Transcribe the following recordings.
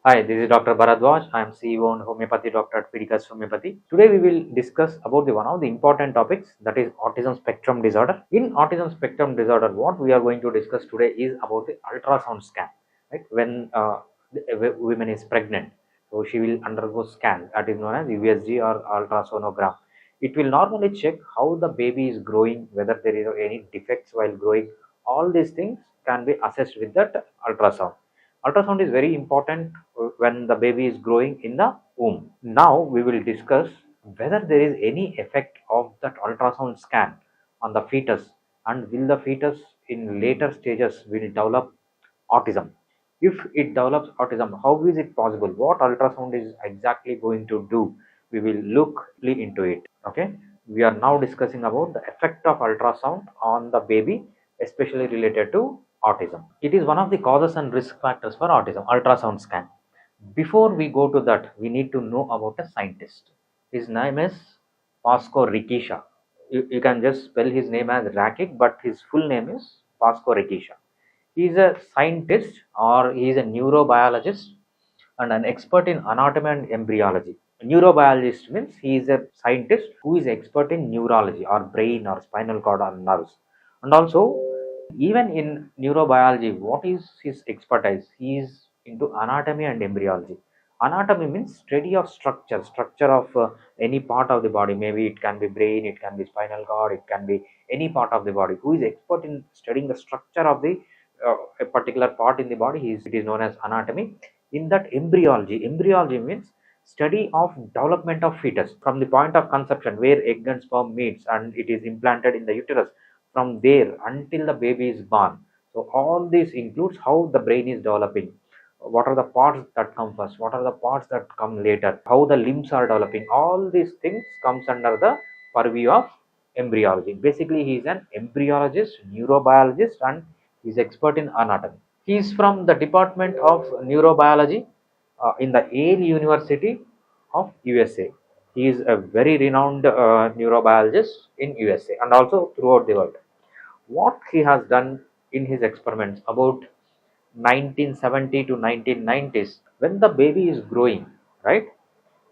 Hi, this is Dr. Bharadwaj. I am CEO and homeopathy doctor at Fidicus Homeopathy. Today we will discuss about one of the important topics, that is autism spectrum disorder. In autism spectrum disorder, what we are going to discuss today is about the ultrasound scan. Right? When the woman is pregnant, so she will undergo scan that is known as USG or ultrasonography. It will normally check how the baby is growing, whether there is any defects while growing. All these things can be assessed with that ultrasound. Ultrasound is very important when the baby is growing in the womb. Now we will discuss whether there is any effect of that ultrasound scan on the fetus, and will the fetus in later stages will develop autism. If it develops autism, how is it possible? What ultrasound is exactly going to do? We will look into it. Okay, we are now discussing about the effect of ultrasound on the baby, especially related to autism. It is one of the causes and risk factors for autism, ultrasound scan. Before we go to that, we need to know about a scientist. His name is Pasco Rikisha. You can just spell his name as Rakik, but his full name is Pasco Rikisha. He is a scientist, or he is a neurobiologist and an expert in anatomy and embryology. A neurobiologist means he is a scientist who is expert in neurology or brain or spinal cord or nerves. And also, even in neurobiology, what is his expertise? He is into anatomy and embryology. Anatomy means study of structure of any part of the body. Maybe it can be brain, it can be spinal cord, it can be any part of the body. Who is expert in studying the structure of the a particular part in the body? It is known as anatomy. In that embryology means study of development of fetus from the point of conception, where egg and sperm meets and it is implanted in the uterus, from there until the baby is born. So all this includes how the brain is developing, what are the parts that come first, what are the parts that come later, how the limbs are developing. All these things comes under the purview of embryology. Basically, he is an embryologist, neurobiologist, and he is expert in anatomy. He is from the department of neurobiology in the Yale University of USA. He is a very renowned neurobiologist in USA and also throughout the world. What he has done in his experiments about 1970 to 1990s, when the baby is growing, right?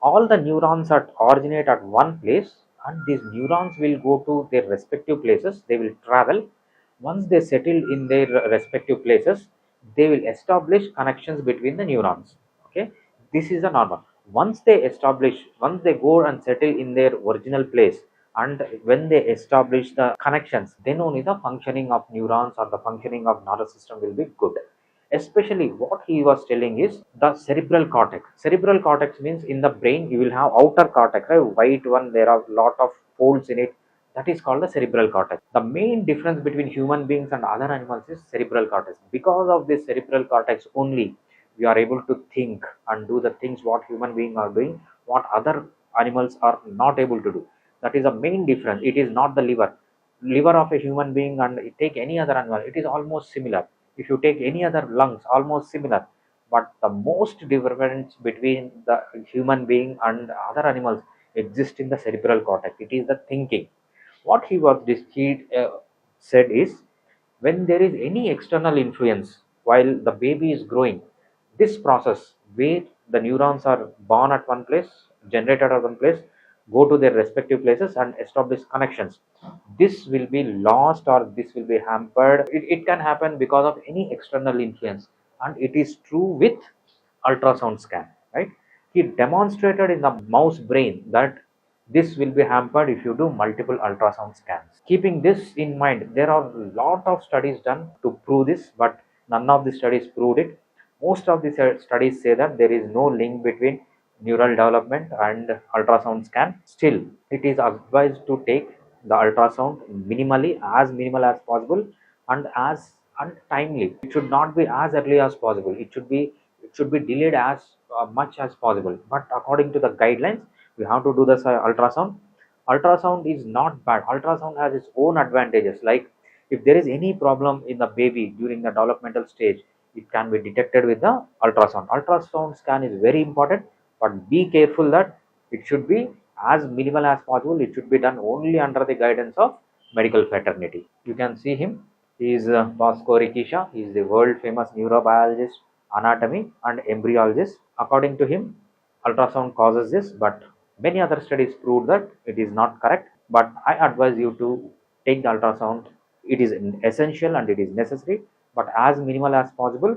All the neurons are originate at one place, and these neurons will go to their respective places. They will travel. Once they settle in their respective places, they will establish connections between the neurons. Okay, this is the normal. Once they go and settle in their original place, and when they establish the connections, then only the functioning of neurons or the functioning of nervous system will be good. Especially what he was telling is the cerebral cortex. Cerebral cortex means in the brain you will have outer cortex, right? White one, there are lot of folds in it. That is called the cerebral cortex. The main difference between human beings and other animals is cerebral cortex. Because of this cerebral cortex only, we are able to think and do the things what human beings are doing, what other animals are not able to do. That is the main difference. It is not the liver of a human being and take any other animal, it is almost similar. If you take any other lungs, almost similar. But the most difference between the human being and other animals exists in the cerebral cortex. It is the thinking. What he said is, when there is any external influence while the baby is growing, this process where the neurons are born at one place, generated at one place, go to their respective places and establish connections, this will be lost or this will be hampered. It can happen because of any external influence, and it is true with ultrasound scan, right? He demonstrated in the mouse brain that this will be hampered if you do multiple ultrasound scans. Keeping this in mind, there are a lot of studies done to prove this, but none of the studies proved it. Most of the studies say that there is no link between neural development and ultrasound scan. Still, it is advised to take the ultrasound minimally, as minimal as possible, and as untimely. It should not be as early as possible. It should be delayed as much as possible. But according to the guidelines, we have to do this ultrasound. Ultrasound is not bad. Ultrasound has its own advantages. Like if there is any problem in the baby during the developmental stage, it can be detected with the ultrasound. Ultrasound scan is very important, but be careful that it should be as minimal as possible. It should be done only under the guidance of medical fraternity. You can see him. He is Pasco Rikisha. He is the world famous neurobiologist anatomy and embryologist. According to him, ultrasound causes this, but many other studies prove that it is not correct. But I advise you to take the ultrasound. It is essential and it is necessary, but as minimal as possible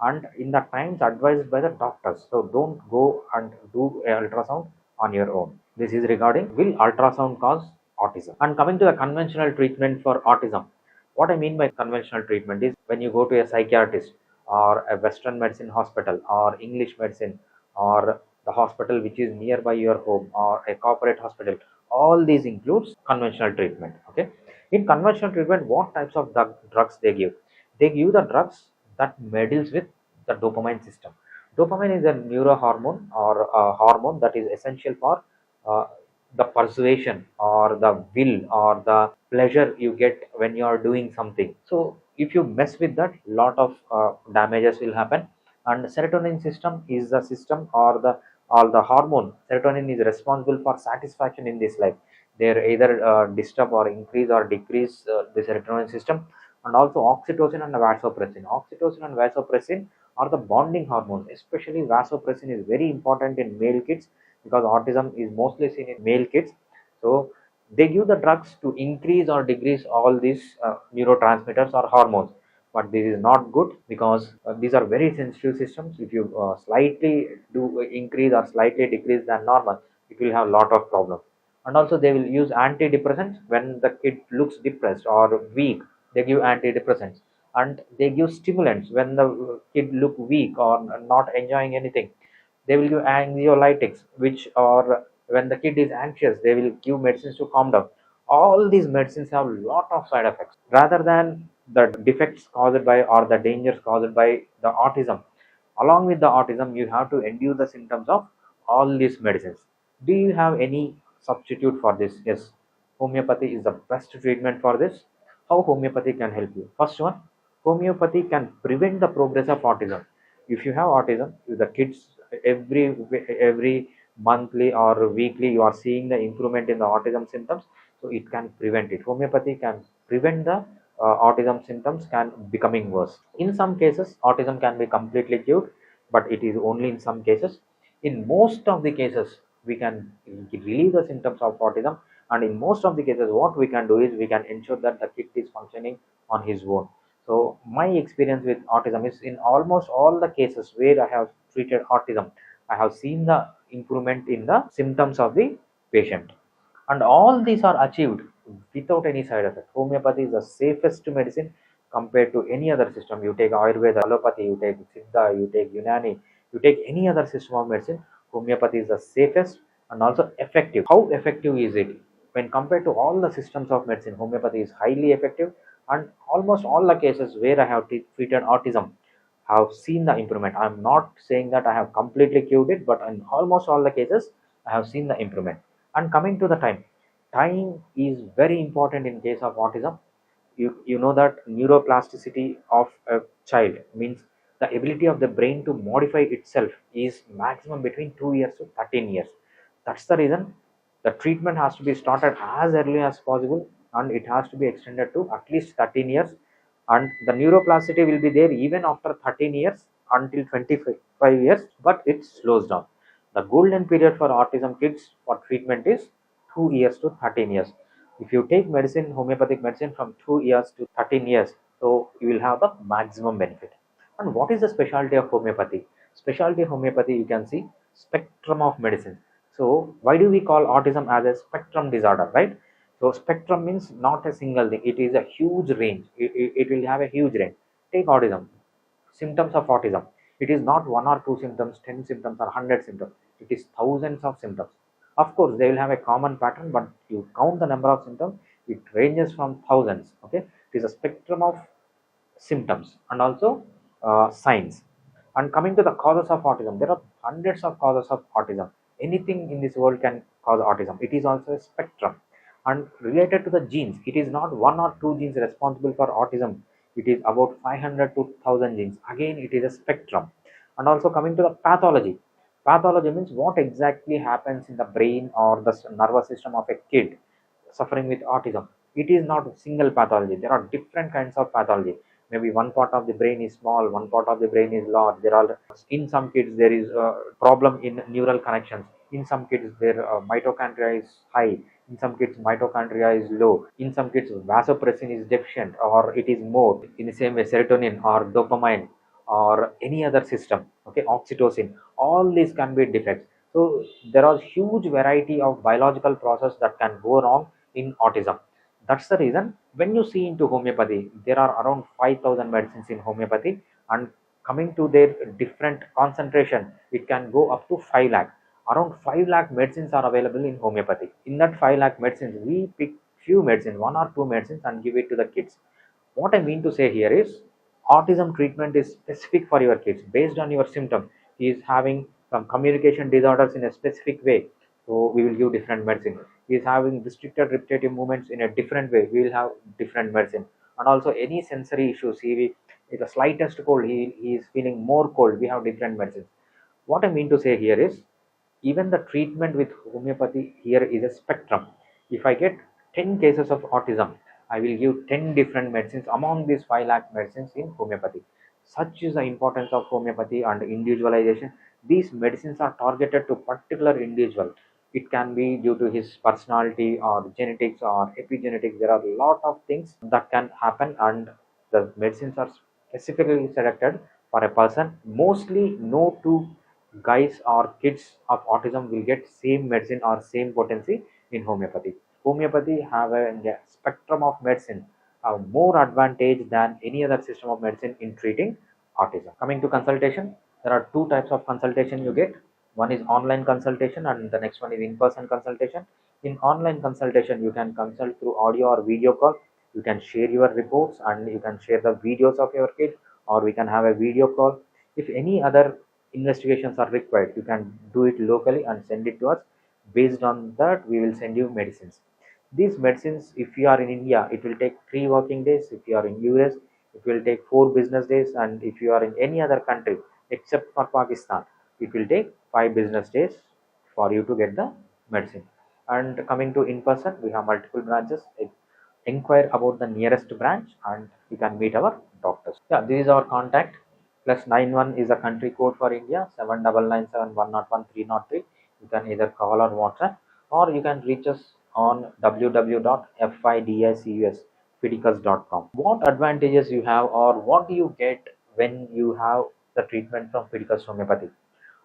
and in the times advised by the doctors. So don't go and do a ultrasound on your own. This is regarding will ultrasound cause autism. And coming to the conventional treatment for autism, what I mean by conventional treatment is when you go to a psychiatrist or a Western medicine hospital or English medicine or the hospital which is nearby your home or a corporate hospital, all these includes conventional treatment. Okay, in conventional treatment, what types of drugs they give? They give the drugs that meddles with the dopamine system. Dopamine is a neurohormone or a hormone that is essential for uh, the persuasion or the will or the pleasure you get when you are doing something. So if you mess with that, lot of damages will happen. And serotonin system is the system or the hormone. Serotonin is responsible for satisfaction in this life. They either disturb or increase or decrease the serotonin system. And also oxytocin and vasopressin. Oxytocin and vasopressin are the bonding hormones. Especially vasopressin is very important in male kids because autism is mostly seen in male kids. So they give the drugs to increase or decrease all these neurotransmitters or hormones. But this is not good because these are very sensitive systems. If you slightly do increase or slightly decrease than normal, it will have a lot of problems. And also they will use antidepressants when the kid looks depressed or weak. They give antidepressants. And they give stimulants when the kid look weak or not enjoying anything. They will give anxiolytics, which or when the kid is anxious, they will give medicines to calm down. All these medicines have a lot of side effects. Rather than the defects caused by or the dangers caused by the autism, along with the autism, you have to endure the symptoms of all these medicines. Do you have any substitute for this? Yes, homeopathy is the best treatment for this. How homeopathy can help you? First one, homeopathy can prevent the progress of autism. If you have autism, if the kids every monthly or weekly you are seeing the improvement in the autism symptoms, so it can prevent it. Homeopathy can prevent the autism symptoms can becoming worse. In some cases, autism can be completely cured, but it is only in some cases. In most of the cases, we can relieve the symptoms of autism, and in most of the cases, what we can do is we can ensure that the kid is functioning on his own. So my experience with autism is in almost all the cases where I have treated autism, I have seen the improvement in the symptoms of the patient. And all these are achieved without any side effect. Homeopathy is the safest medicine compared to any other system. You take Ayurveda, allopathy, you take Siddha, you take Unani, you take any other system of medicine, homeopathy is the safest and also effective. How effective is it? When compared to all the systems of medicine, homeopathy is highly effective, and almost all the cases where I have treated autism have seen the improvement. I'm not saying that I have completely cured it, but in almost all the cases, I have seen the improvement. And coming to the time is very important in case of autism. You know that neuroplasticity of a child means the ability of the brain to modify itself is maximum between 2 years to 13 years. That's the reason the treatment has to be started as early as possible, and it has to be extended to at least 13 years. And the neuroplasticity will be there even after 13 years until 25 years, but it slows down. The golden period for autism kids for treatment is 2 years to 13 years. If you take medicine, homeopathic medicine from 2 years to 13 years, so you will have the maximum benefit. And what is the specialty of homeopathy? Specialty of homeopathy, you can see spectrum of medicine. So why do we call autism as a spectrum disorder, right? So spectrum means not a single thing. It is a huge range. It will have a huge range. Take autism. Symptoms of autism. It is not one or two symptoms, 10 symptoms or 100 symptoms. It is thousands of symptoms. Of course, they will have a common pattern, but you count the number of symptoms, it ranges from thousands. Okay, it is a spectrum of symptoms and also signs. And coming to the causes of autism, there are hundreds of causes of autism. Anything in this world can cause autism. It is also a spectrum. And related to the genes, it is not one or two genes responsible for autism. It is about 500 to 1000 genes. Again, it is a spectrum. And also coming to the pathology. Pathology means what exactly happens in the brain or the nervous system of a kid suffering with autism. It is not a single pathology. There are different kinds of pathology. maybe one part of the brain is small, one part of the brain is large. There are, in some kids there is a problem in neural connections. In some kids their mitochondria is high. In some kids mitochondria is low. In some kids vasopressin is deficient or it is more. In the same way serotonin or dopamine or any other system, okay, oxytocin, all these can be defects. So there are huge variety of biological process that can go wrong in autism. That's the reason when you see into homeopathy, there are around 5,000 medicines in homeopathy, and coming to their different concentration, it can go up to 5 lakh. Around 5 lakh medicines are available in homeopathy. In that 5 lakh medicines, we pick few medicines, one or two medicines, and give it to the kids. What I mean to say here is autism treatment is specific for your kids based on your symptom. He is having some communication disorders in a specific way, so we will give different medicine. He is having restricted repetitive movements in a different way, we will have different medicine. And also any sensory issues, is the slightest cold, he is feeling more cold, we have different medicines. What I mean to say here is even the treatment with homeopathy here is a spectrum. If I get 10 cases of autism, I will give 10 different medicines among these 5 lakh medicines in homeopathy. Such is the importance of homeopathy and individualization. These medicines are targeted to particular individual. It can be due to his personality or genetics or epigenetics. There are a lot of things that can happen, and the medicines are specifically selected for a person. Mostly no two guys or kids of autism will get same medicine or same potency in homeopathy. Homeopathy have a spectrum of medicine, have more advantage than any other system of medicine in treating autism. Coming to consultation, there are two types of consultation you get. One is online consultation and the next one is in-person consultation. In online consultation, you can consult through audio or video call. You can share your reports and you can share the videos of your kid, or we can have a video call. If any other investigations are required, you can do it locally and send it to us. Based on that, we will send you medicines. These medicines, if you are in India, it will take 3 working days. If you are in US, it will take 4 business days. And if you are in any other country except for Pakistan, it will take 5 business days for you to get the medicine. And coming to in person, we have multiple branches. Inquire about the nearest branch and you can meet our doctors. Yeah, this is our contact. +91 is a country code for India, 7997101303. You can either call or WhatsApp, or you can reach us on www.fidicus.com. What advantages you have, or what do you get when you have the treatment from Fidicus Homeopathy?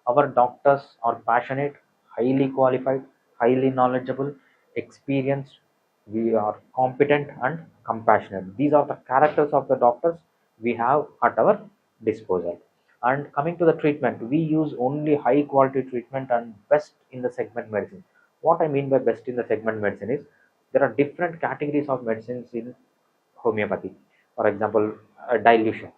Our doctors are passionate, highly qualified, highly knowledgeable, experienced. We are competent and compassionate. These are the characters of the doctors we have at our disposal. And coming to the treatment, we use only high quality treatment and best in the segment medicine. What I mean by best in the segment medicine is there are different categories of medicines in homeopathy. For example, dilution.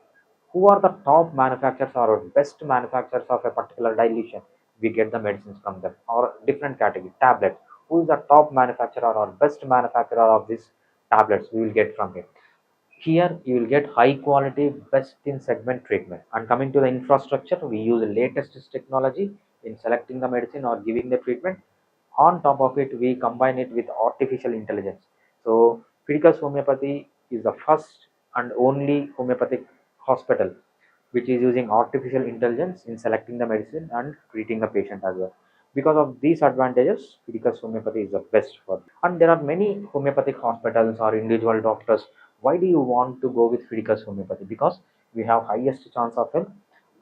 Who are the top manufacturers or best manufacturers of a particular dilution? We get the medicines from them. Or different category, tablets. Who is the top manufacturer or best manufacturer of these tablets? We will get from him. Here you will get high quality, best in segment treatment. And coming to the infrastructure, we use the latest technology in selecting the medicine or giving the treatment. On top of it, we combine it with artificial intelligence. So Fidicus Homeopathy is the first and only homeopathic hospital which is using artificial intelligence in selecting the medicine and treating the patient as well. Because of these advantages, Fidicus Homeopathy is the best for. And there are many homeopathic hospitals or individual doctors. Why do you want to go with Fidicus Homeopathy? Because we have highest chance of health.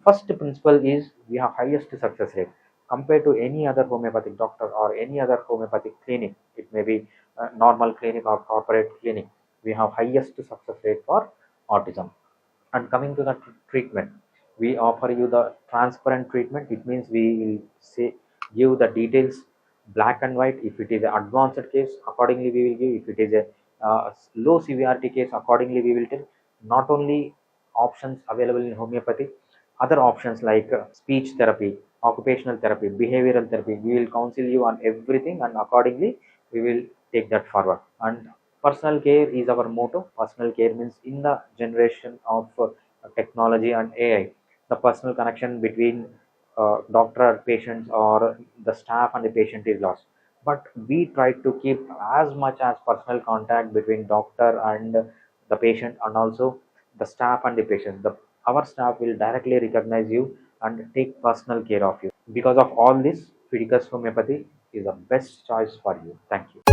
First principle is we have highest success rate compared to any other homeopathic doctor or any other homeopathic clinic. It may be a normal clinic or corporate clinic. We have highest success rate for autism. And coming to the treatment, we offer you the transparent treatment. It means we will say give the details black and white. If it is an advanced case, accordingly we will give. If it is a low severity case, accordingly we will tell. Not only options available in homeopathy, other options like speech therapy, occupational therapy, behavioral therapy, we will counsel you on everything, and accordingly we will take that forward. And personal care is our motto. Personal care means in the generation of technology and AI, the personal connection between doctor and patients or the staff and the patient is lost. But we try to keep as much as personal contact between doctor and the patient, and also the staff and the patients. Our staff will directly recognize you and take personal care of you. Because of all this, Fidicus Homeopathy is the best choice for you. Thank you.